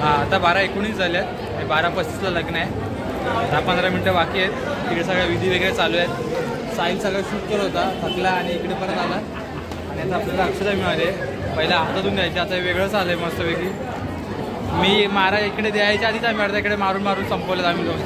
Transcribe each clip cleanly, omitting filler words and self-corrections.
आता 12:19 झाल्यात, 12:35ला लग्न आहे. 10-15 मिनटं बाकी आहेत. तिकडे सगळ्या विधी वगैरे चालू आहेत. साहिल सगळं शूट करत होता, थकला आणि इकडे परत आला. आणि आता आपल्याला अक्षता मिळाले. पहिला हातातून द्यायचे, आता वेगळंच आलं आहे मस्तपैकी. मी मारा इकडे द्यायच्या आधीच आम्ही अर्धा इकडे मारून मारून संपवलं आम्ही लोक.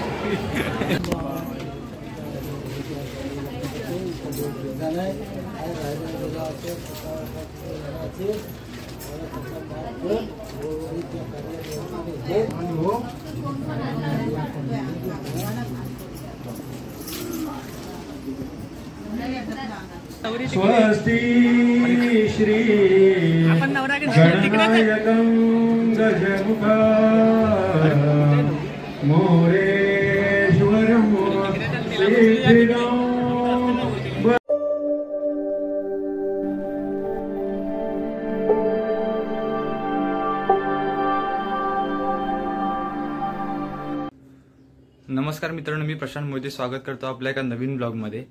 स्वस्ति श्री गणनायकं गजमुखं मोरेश्वरं सिद्धिदं. नमस्कार मित्रांनो, मी प्रशांत मोहिते स्वागत करतो आपल्या एका नवीन ब्लॉगमध्ये.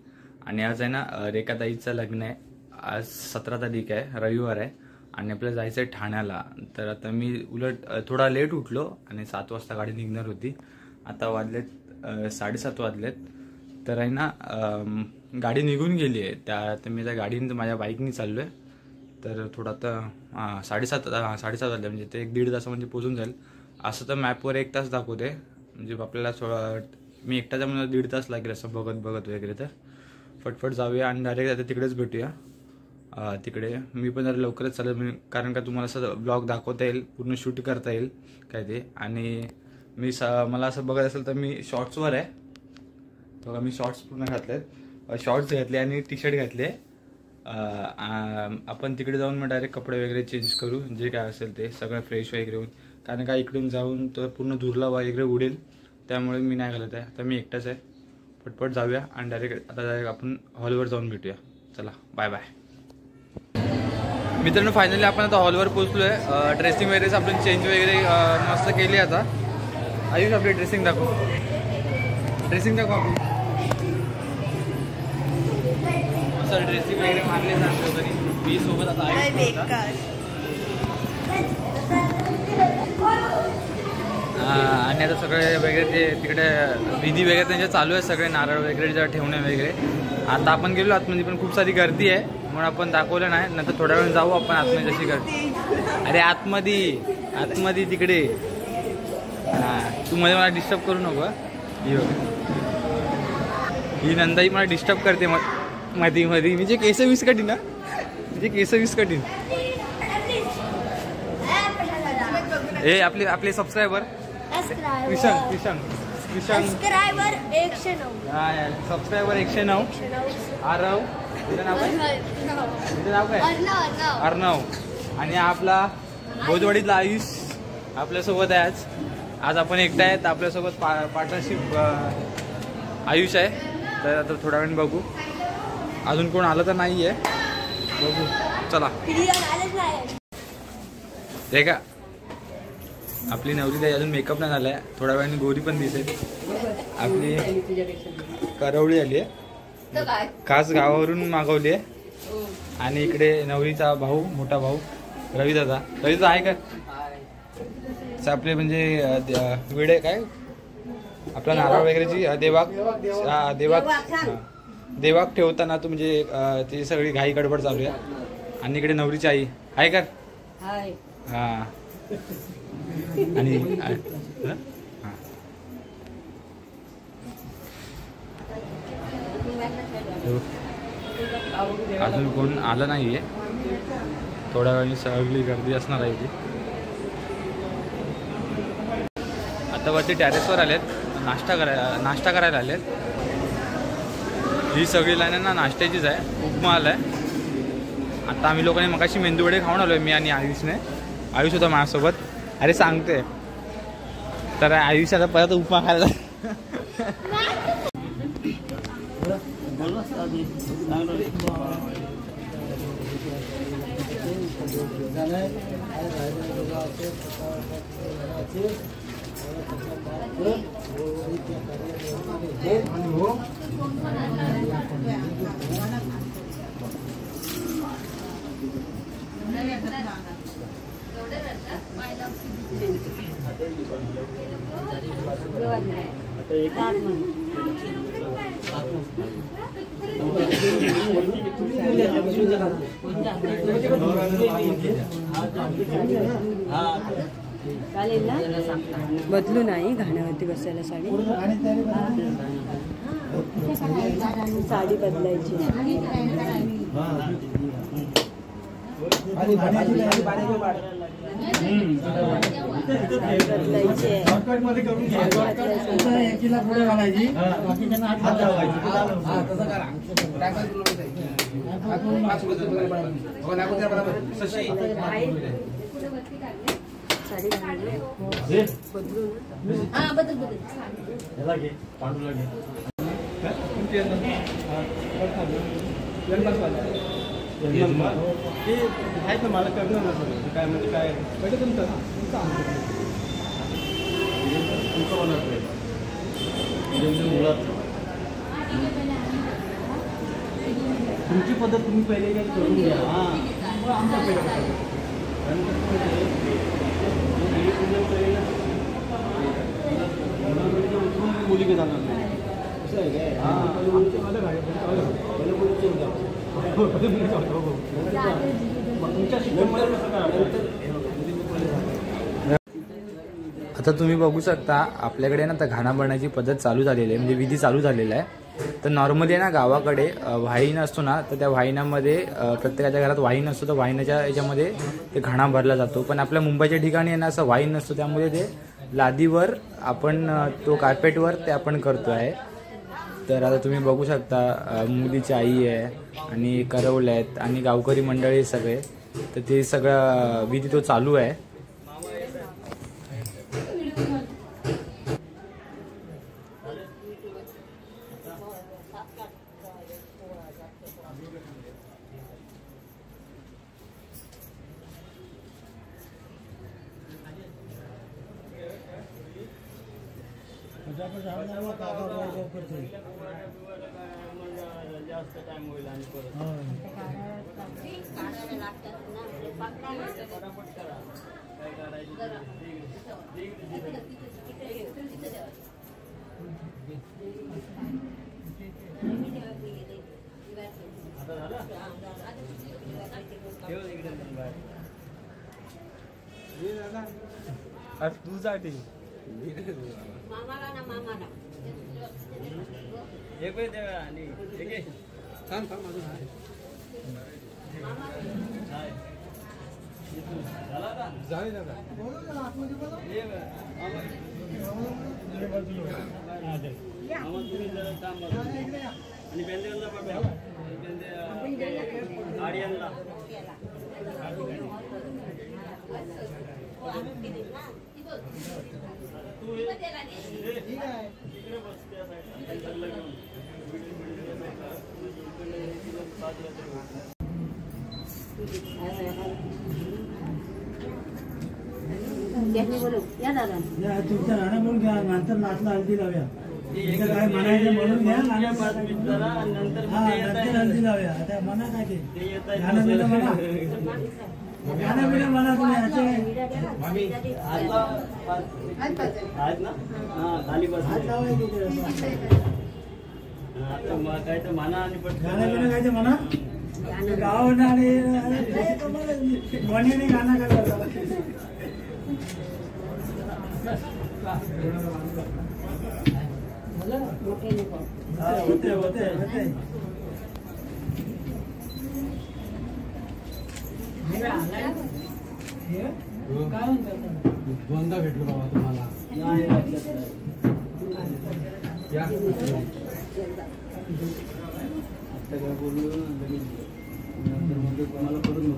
आणि आज आहे ना रेखाताईचं लग्न आहे. आज 17 तारीख आहे, रविवार आहे आणि आपल्याला जायचं आहे ठाण्याला. तर आता मी उलट थोडा लेट उठलो आणि 7 वाजता गाडी निघणार होती. आता वाजलेत 7:30 वाजलेत. तर आहे ना गाडी निघून गेली आहे. त्या मी त्या गाडीने माझ्या बाईकने चाललो आहे. तर थोडं आता 7:30 वाजले, म्हणजे ते 1-1.5 तासामध्ये पोहोचून जाईल. असं तर मॅपवर 1 तास दाखवते, म्हणजे आपल्याला थोडं मी एकटाचा मला 1.5 तास लागेल असं बघत वगैरे. तर फटफट जाऊया आणि डायरेक्ट आता तिकडेच भेटूया. तिकडे मी पण जरा लवकरच चालेल, कारण का तुम्हाला असं ब्लॉग दाखवता येईल, पूर्ण शूट करता येईल काय ते. आणि मला असं बघत असेल तर मी शॉर्ट्सवर आहे बघा. मी शॉर्ट्स पूर्ण घातलेत, शॉर्ट्स घातले आणि टी-शर्ट घातले. आपण तिकडे जाऊन मग डायरेक्ट कपडे वगैरे चेंज करू, जे काय असेल ते सगळं फ्रेश वगैरे होऊन. कारण का इकडून जाऊन तर पूर्ण धुरला वगैरे उडेल, त्यामुळे मी नाही घालत आहे. आता मी एकटाच आहे. पटपट जाऊया आणि डायरेक्ट आपण हॉलवर जाऊन भेटूया. चला, बाय बाय मित्रांनो. फायनली आपण आता हॉलवर पोहोचलो आहे. ड्रेसिंग वगैरे आपण चेंज वगैरे मस्त केली. आता आयुष आपली ड्रेसिंग दाखव आपली सर. ड्रेसिंग वगैरे मारले जातो तरी मी सोबत आता आणि आता सगळे वगैरे ते तिकडे विधी वगैरे त्यांचे चालू आहे, सगळे नारळ वगैरे जरा ठेवणे वगैरे. आता आपण गेलो आतमध्ये, पण खूप सारी गर्दी आहे म्हणून आपण दाखवलं नाही. नंतर थोड्या वेळ जाऊ आपण आतमध्ये, जशी गर्दी. अरे आतमध्ये तिकडे. तू मध्ये मला डिस्टर्ब करू नको. ही नंदाई मला डिस्टर्ब करते मध्ये. म्हणजे केस विस्कटीन ना, म्हणजे केस विस्कटीन. हे आपले subscriber Kishan subscriber 109. Subscriber 109. Aarav, तुझं नाव काय? अर्णव. आणि आपला भोजवाडीतला आयुष आपल्यासोबत आहे. आज आपण एकटा आहेत, आपल्यासोबत पार्टनरशिप आयुष आहे. तर आता थोड्या वेळ बघू, अजून कोण आलं तर नाही आहे, बघू. चला. ते का आपली नवरी ताई अजून मेकअप नाही झालाय, थोड्या वेळाने गोरी पण दिसेल. आपली करवळी आली आहे, खास गावावरून मागवली आहे. आणि इकडे नवरीचा भाऊ, मोठा भाऊ रविदादा. रविदादा आहे का आपले, म्हणजे विडे काय आपला नारळ वगैरेची देवाक ठेवताना तू, म्हणजे ती सगळी घाई गडबड चालू आहे. आणि इकडे नवरीची आई आहे का? हा. आणि अजून कोण आलं नाहीये, थोड्या वेळाने सगळी गर्दी असणार आहे ती. आता वरती टेरेसवर आलेत, नाश्ता करायला आलेत. ही सगळी लाईन ना नाश्त्याचीच आहे. उपमा आलाय. आता आम्ही लोकांनी मगाशी मेंदूवडे खाऊन आलोय, मी आणि आयुषने. आयुष होता माझ्यासोबत. अरे सांगते तर आयुष आता परत उपमा खायला. बदलू नाही घाण्यावरती बसायला साडी साडी बदलायची आहेत ना मला करणार ना काय म्हणजे काय पहिले तुमचं तुमची पद्धत तुम्ही पहिले काही करून घ्या आमच्या मुली के जाणार नाही असं आहे काय आता तुम्ही बघू शकता आपल्याकडे ना तर घाणा बनण्याची पद्धत चालू झालेली आहे, म्हणजे विधी चालू झालेला आहे. तर नॉर्मली ना गावाकडे वाहिना असतो ना, तर त्या वाहिन्यामध्ये प्रत्येकाच्या घरात वाहीन असतो, तर वाहिन्याच्या याच्यामध्ये ते घाणा भरला जातो. पण आपल्या मुंबईच्या ठिकाणी आहे ना असं वाहीन नसतो, त्यामुळे ते लादीवर आपण तो कार्पेटवर ते आपण करतो आहे. तर आता तुम्ही बघू शकता मुलीची आई आहे आणि करवले आहेत आणि गावकरी मंडळी सगळे, तर ते सगळं विधी तो चालू आहे. जास्त टाइम होईल आणि तुझ्यासाठी एक वेळ देवा आणि एक थांब थांब अजून आहे झाले दादा आणि बेंद्रेला पडला गाडी आणला तुमच्या राणा म्हणून घ्या नंतर नाचला हल्दी लावूया काय म्हणायचं म्हणून घ्या नंतर हल्दी लावूया आता म्हणा काय ते गाणं बिणं म्हणा गाणं बिणं म्हणा तुम्ही आहेत ना खाली बस हात लावायचे काय तर म्हणा आणि पण गाणं बिणं काय ते म्हणा गावानं आणि वणीने गाणं काय करता होते होते होते दोनदा भेटलो बाबा तुम्हाला आता काय बोललो नंतर म्हणजे कोणाला करून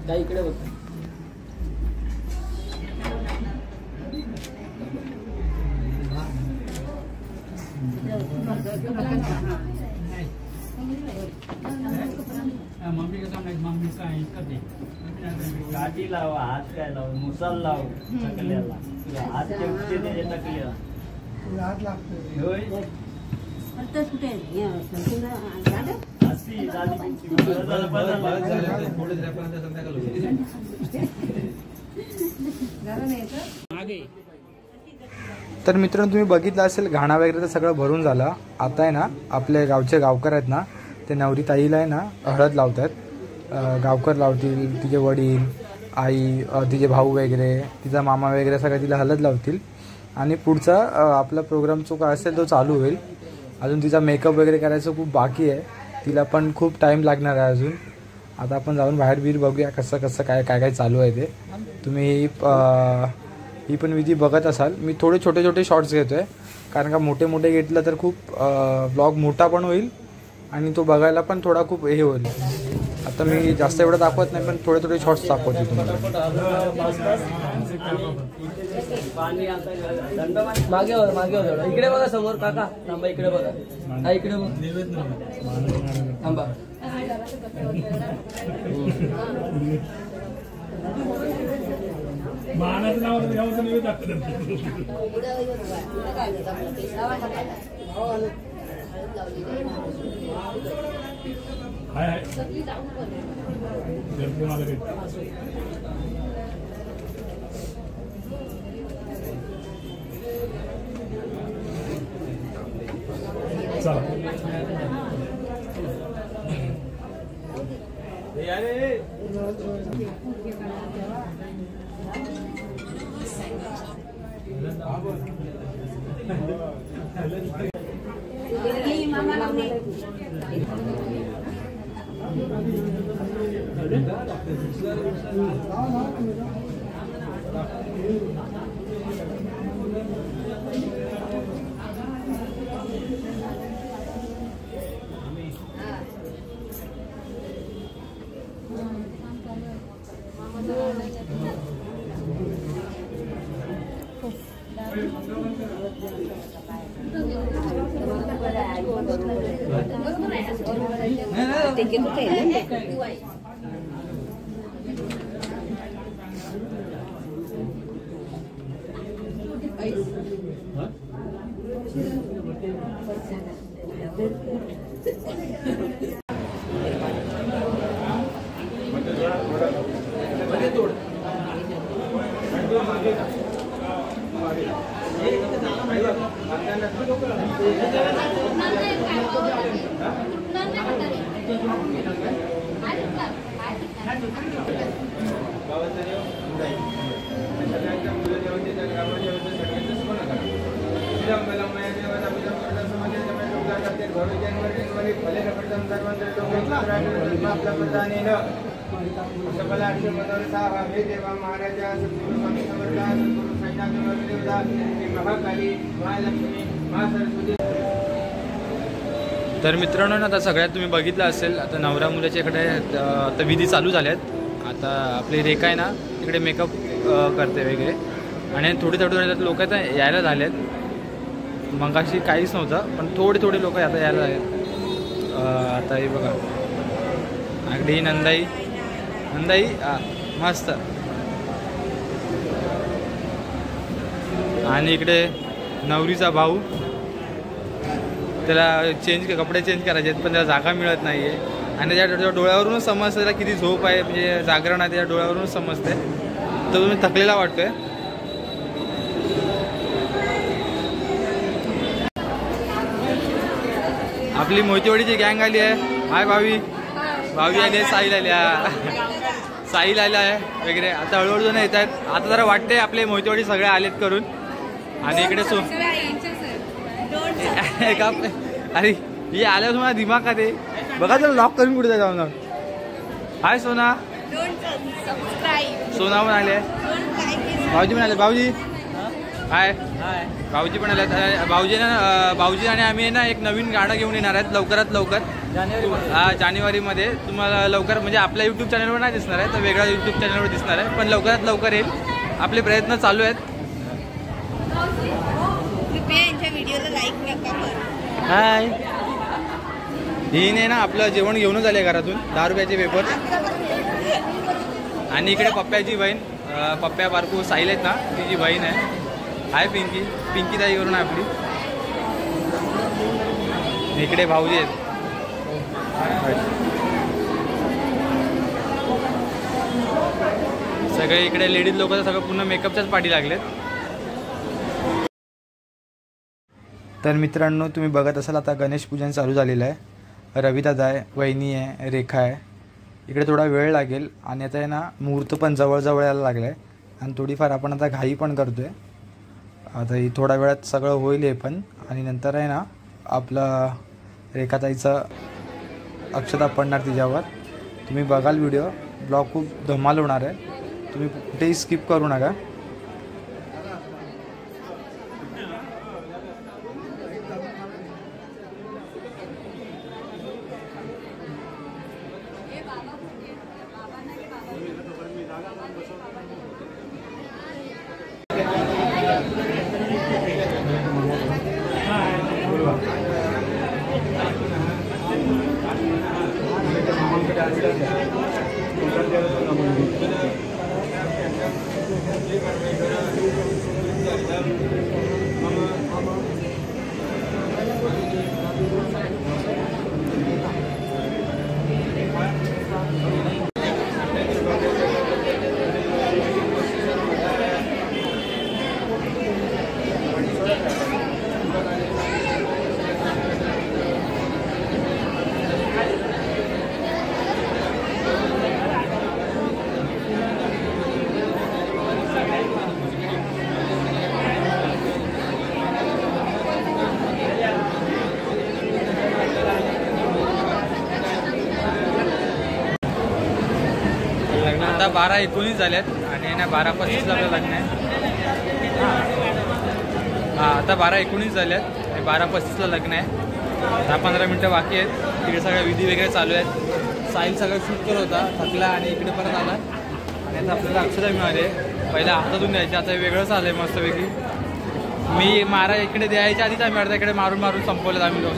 काय इकडे बघ काठी लाव हात काय लाव मुसाल लाव टकल्याला हात टकल्या हात लागतो. तर मित्रांनो तुम्ही बघितलं असेल घाणा वगैरे तर सगळं भरून झालं. आता आहे ना आपले गावचे गावकर आहेत ना ते नवरी ताईला आहे ना हळद लावतात. गावकर लावतील, तिचे वडील, आई, तिचे भाऊ वगैरे, तिचा मामा वगैरे सगळं तिला हळद लावतील. आणि पुढचा आपला प्रोग्राम जो काय असेल तो चालू होईल. अजून तिचा मेकअप वगैरे करायचं खूप बाकी आहे. तिला पण खूप टाईम लागणार आहे अजून. आता आपण जाऊन बाहेर बीर बघूया कसं कसं काय काय काय चालू आहे ते. तुम्ही ही पण विधी बघत असाल. मी थोडे छोटे छोटे शॉर्ट्स घेतो आहे कारण का मोठे मोठे घेतलं तर खूप ब्लॉग मोठा पण होईल आणि तो बघायला पण थोडा खूप हे होईल. आता मी जास्त एवढं दाखवत नाही पण थोडे थोडे शॉर्ट्स दाखवते तुम्हाला. मागे इकडे बघा समोर काका थांबा. इकडे बघा. हा इकडे थांबा. मानाचं नाव गावचं नैवेद्य दाखवतात. हाय तर मित्रांनो ना आता सगळ्यात तुम्ही बघितलं असेल आता नवरा मुलाच्या इकडे आता विधी चालू झाल्यात. आता आपली रेखा आहे ना तिकडे मेकअप करते वगैरे आणि थोडे थोडे लोक आता यायला झालेत. मगाशी काहीच नव्हतं पण थोडे थोडे लोक आता यायला झालेत. आता हे बघा अगदी नंदाई मस्त. आणि इकडे नवरीचा भाऊ त्याला कपडे चेंज करायचे आहेत पण त्याला जागा मिळत नाही आहे. आणि त्याच्या डोळ्यावरूनच समजतं त्याला किती झोप आहे म्हणजे जागरण आहे त्याच्या डोळ्यावरूनच समजते. तर तुम्ही थकलेला वाटतोय. आपली मोहितेवाडीची गँग आली आहे. हाय भावी आली आहे. साहिल आला आहे वगैरे. आता हळूहळू जण येत आहेत. आता जरा वाटते आपले मोहितेवाडी सगळे आलेत करून. आणि इकडे अरे हे आल्यावर तुम्हाला दिमाग का ते बघा जरा लॉक करून कुठे जाऊन. हाय सोना पण आले. भाऊजी पण आले. भाऊजी हाय. भाऊजी पण आले. भाऊजी आणि आम्ही ना एक नवीन गाणं घेऊन येणार आहेत लवकरात लवकर. जानेवारीमध्ये तुम्हाला लवकर म्हणजे आपल्या यूट्यूब चॅनलवर नाही दिसणार आहे तर वेगळ्या यूट्यूब चॅनलवर दिसणार आहे पण लवकरात लवकर येईल. आपले प्रयत्न चालू आहेत. हाय. हिने ना आपलं जेवण घेऊनच आले घरातून 10 रुपयाचे पेपर. आणि इकडे पप्प्याची बहीण पप्प्या बारकू साहिल आहेत ना तिची बहीण आहे हाय पिंकी, पिंकी ताई करून आपली. इकडे भाऊजी आहेत. सगळे इकडे लेडीज लोक सगळं पूर्ण मेकअपच्याच पाठी लागलेत. तर मित्रांनो, तुम्ही बघत असाल आता गणेश पूजन चालू झालेलं आहे. रविदादा आहे, वहिनी आहे, रेखा आहे. इकडे थोडा वेळ लागेल आणि आता आहे ना मुहूर्त पण जवळ यायला लागला आहे आणि थोडीफार आपण आता घाई पण करतो आहे. आता ही थोड्या वेळात सगळं होईल हे पण. आणि नंतर आहे ना आपलं रेखाताईचं अक्षता पडणार तिच्यावर. तुम्ही बघाल व्हिडिओ, ब्लॉग खूप धमाल होणार आहे. तुम्ही कुठेही स्किप करू नका. आता 12:19 झाल्यात आणि ना 12:35 आपलं लग्न आहे. हां, आता 12:19 झाल्यात आणि 12:35 लग्न आहे. 10-15 मिनटं बाकी आहेत. तिकडे सगळे विधी वगैरे चालू आहेत. साहिल सगळं शूट करत होता, थकला आणि इकडे परत आला. आणि आता आपल्याला अक्षता मिळाली. पहिला हातातून द्यायचे, आता वेगळंच आलं आहे मस्तपैकी. मी इकडे द्यायच्या आधीच आम्ही अर्धा इकडे मारून संपवलेत आम्ही लोक.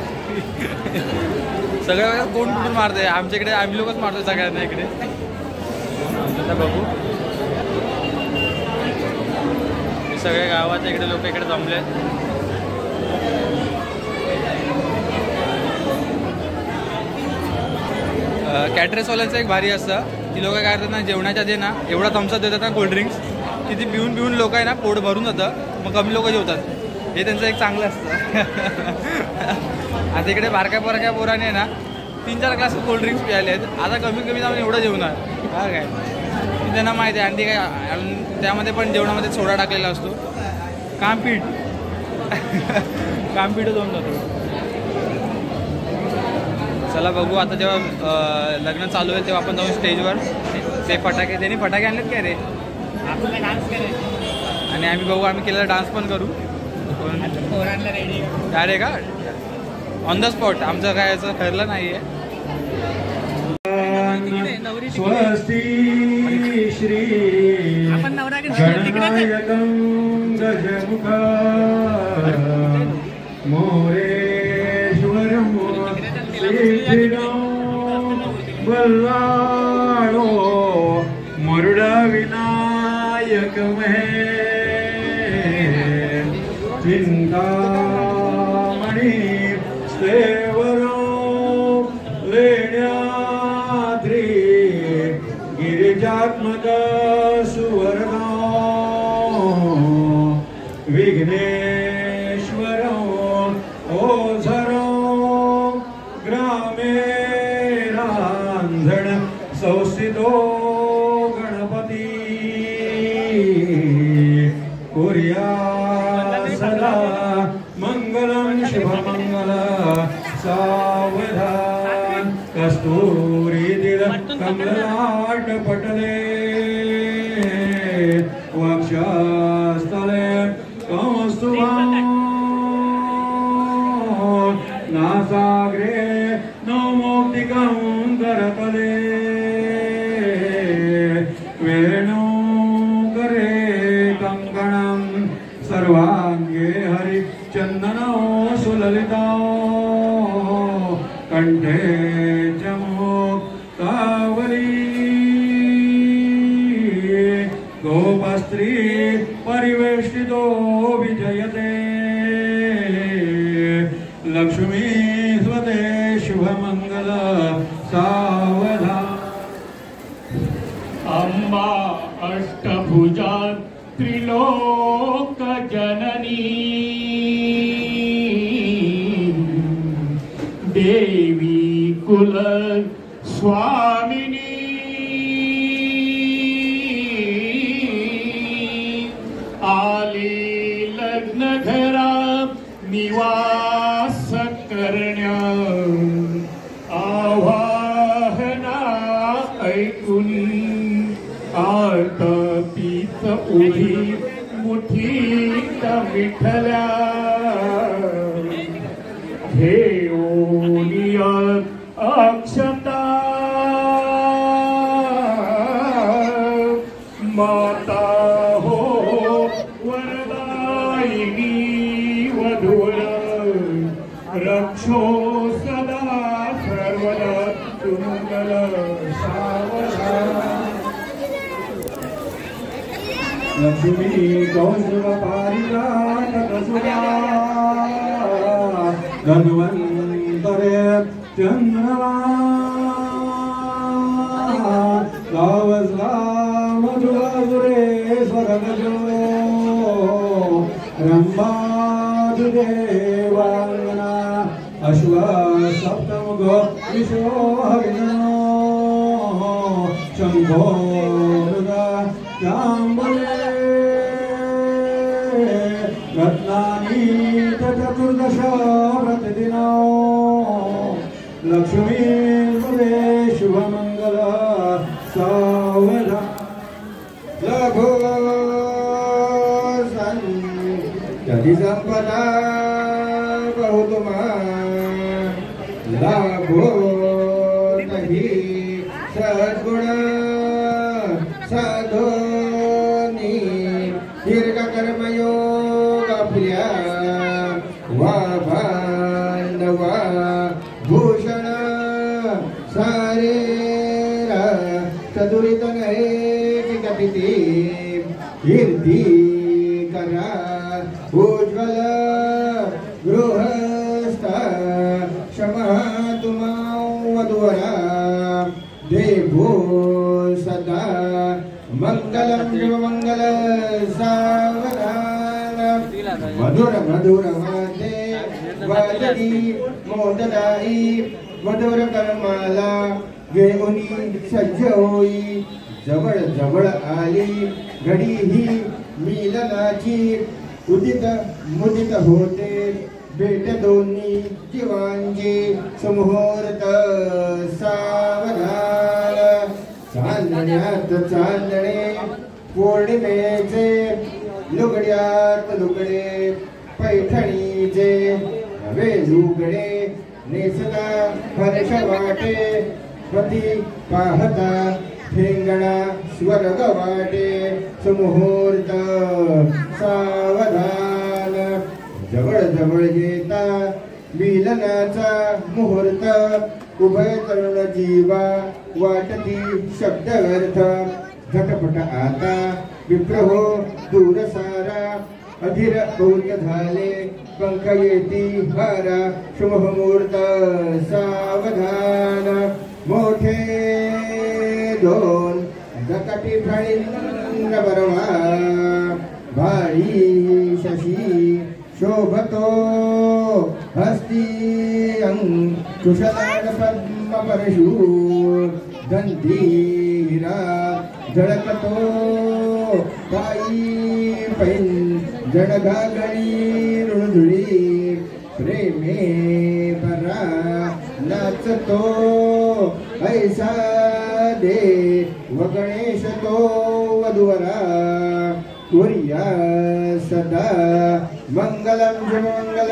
सगळं कोण कुठून मारतंय, आमच्या इकडे आम्ही लोकच मारतोय सगळ्यांना इकडे. आता बघू, सगळे गावाच्या इकडे लोक इकडे जमले. कॅटरेसवाल्यांचं एक भारी असतं. ती लोक काय करतात ना, जेवणाच्या आधी ना एवढा थम्सअप देतात ना, कोल्ड्रिंक्स, की ती पिऊन लोक आहे ना पोट भरून जातं. मग कमी लोक जेवतात. हे त्यांचं एक चांगलं असतं. आता इकडे बारक्या पोराने आहे ना 3-4 ग्लास कोल्ड्रिंक्स प्यायले आहेत. आता कमी जाऊन एवढं जेवणार हा काय, त्यांना माहिती आहे. आणि ते काय, त्यामध्ये पण जेवणामध्ये सोडा टाकलेला असतो. कामपीठ होऊन जातो. चला बघू, आता जेव्हा लग्न चालू आहे तेव्हा आपण जाऊ स्टेजवर. ते त्यांनी फटाके आणलेत काय रे, आणि आम्ही बघू, आम्ही केलेला डान्स पण करू. अरे का ऑन द स्पॉट, आमचं काय असं ठरलं नाही आहे. स्वस्ती श्री गणनायकं गजमुखं मोरेश्वरं सिद्धिदं वल्लाळो मरुडविनायकमहे चिंतामणि सेवरो लेण्याद्री गिरिजात्मक सुवर्ण विघ्नेश्वर ओझर ग्रामे रांझण संस्थितो गणपती कुर्या सदा मंगलम शुभमंगल सावधान कस्तूरी दिल कमलाट पटले वक्षस्थले कौस्तुभं नासाग्रे नौमोक्तिकं करतले वेणुकरे कंकणं सर्वांगे हरिचन्दनो सुललिता कंठे च मुक्तावली गोपस्त्री परिवेष्टितो लक्ष्मी स्वदे शुभमंगल सावधान। अम्बा अष्टभुजा त्रिलोक जननी देवी कुल स्वामिनी आली लग्न घरा निवास करण्या आवाहना ऐकून आर्तपीत उभी मुठीत विठल्या घेऊनिया अक्षता माता हो वरदायिनी वधूर रक्षो सदा सर्वदा तुमंगल सावधान। लक्ष्मी कौशल पारिजातसुरा धन्वन्तरे चन्द्रमा गावस्गामधुरासुरे स्वरगजो रम्भादुदेवाङ्गना अश्वसप्तमुख विश्वहरिणो शम्भो मृगा चाम्बले रत्नानि चतुर्दश प्रतिदिनो लक्ष्मी स्वदे शुभमंगल सावधान। लघो संतति संपदा बहुतुमान लाभो नहीं सद्गुण साधोनी दीर्घ कर्मयोग प्रिया वा भांडवा भूषण सारे चतुरित नये विकपिती कीर्ती करा उज्ज्वल गृहस्थ क्षमा तुमा वधूवरा देवो सदा मंगलम मंगल सावधान। मधुर मधुर वादे वादनी मोददाई मधुर करमाला घेऊनी सज्ज होई जवळ जवळ आली घडी ही मिलनाची उदित मुदित होते भेट दोन्ही जीवांची समोरत सावधान। चांदण्यात चांदणे पौर्णिमेचे लुगड्यात लुगडे पैठणीचे नवे लुगडे नेसला हर्ष वाटे पती पाहता ठेंगणा स्वर्ग वाटे सुमुहूर्त सावधान। जवळ जवळ येता मिलनाचा मुहूर्त उभय तरुण जीवा वाटती शब्द व्यर्थ झटपट आता विप्रहो दूर सारा अधीर बहुर्य झाले पंख येती हारा शुभमुहूर्त सावधान। मोठे दोन जकाटी फळींद्र बरवा भाळी शशी शोभतो हस्ती कुशलान पद्म परशु गंधीरा झळकतो पायी पैन जणगागणी रुळझुळी प्रेमे परा नाचतो ऐसा दे व गणेश तो वधूवरा कुर्या सदा मंगलम शुभमंगल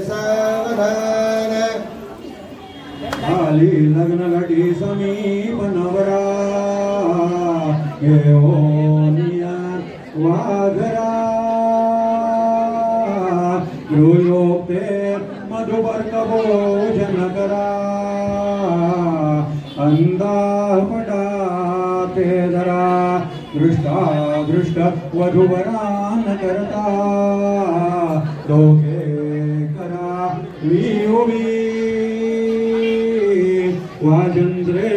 सावधान। आली लग्न घटी समीप नवरा घेऊनिया वाघरा योयोक्ते मधुपर्क भोजन करा अंदापटा ते धरा दृष्टा दृष्ट वधूवरान करता दोघे करा वियोगी वाजंत्रे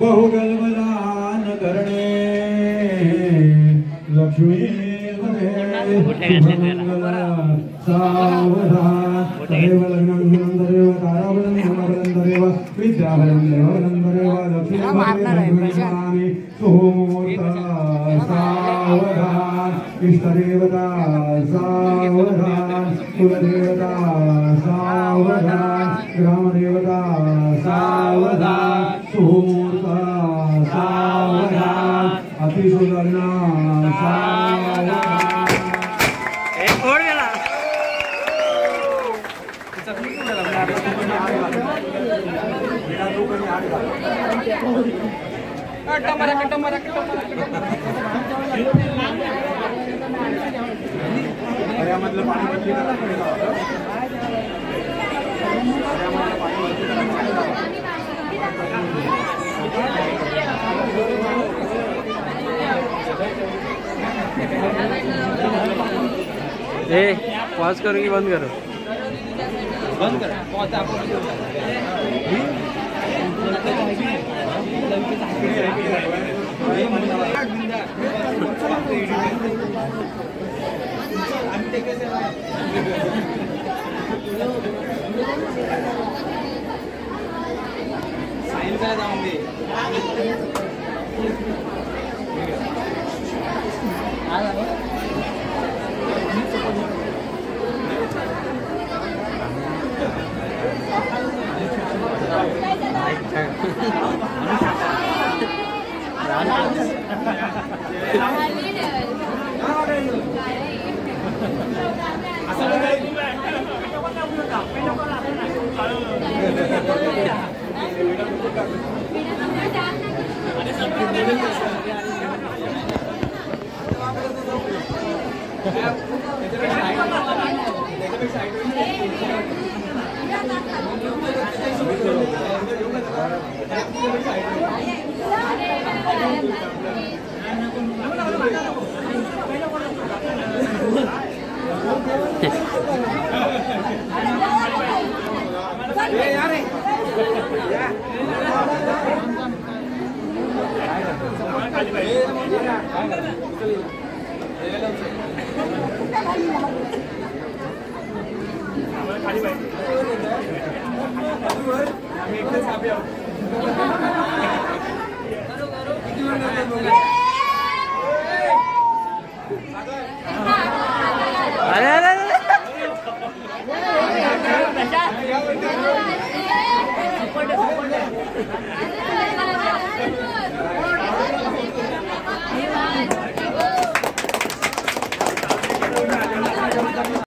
बहुगलबलान करणे लक्ष्मी सावधान तदेव लग्नं तदेव ताराबलं तदेव विद्याबलं तदेव लक्ष्मी सुमुहूर्त सावधान इष्टदेवता सावधान कुलदेवता सावधान ग्रामदेवता सावधान सुमुहूर्त सावधान अतिशुलग्न सावधान पॉज करो कि बंद करो? बंद करो। साइन काय जाऊन दे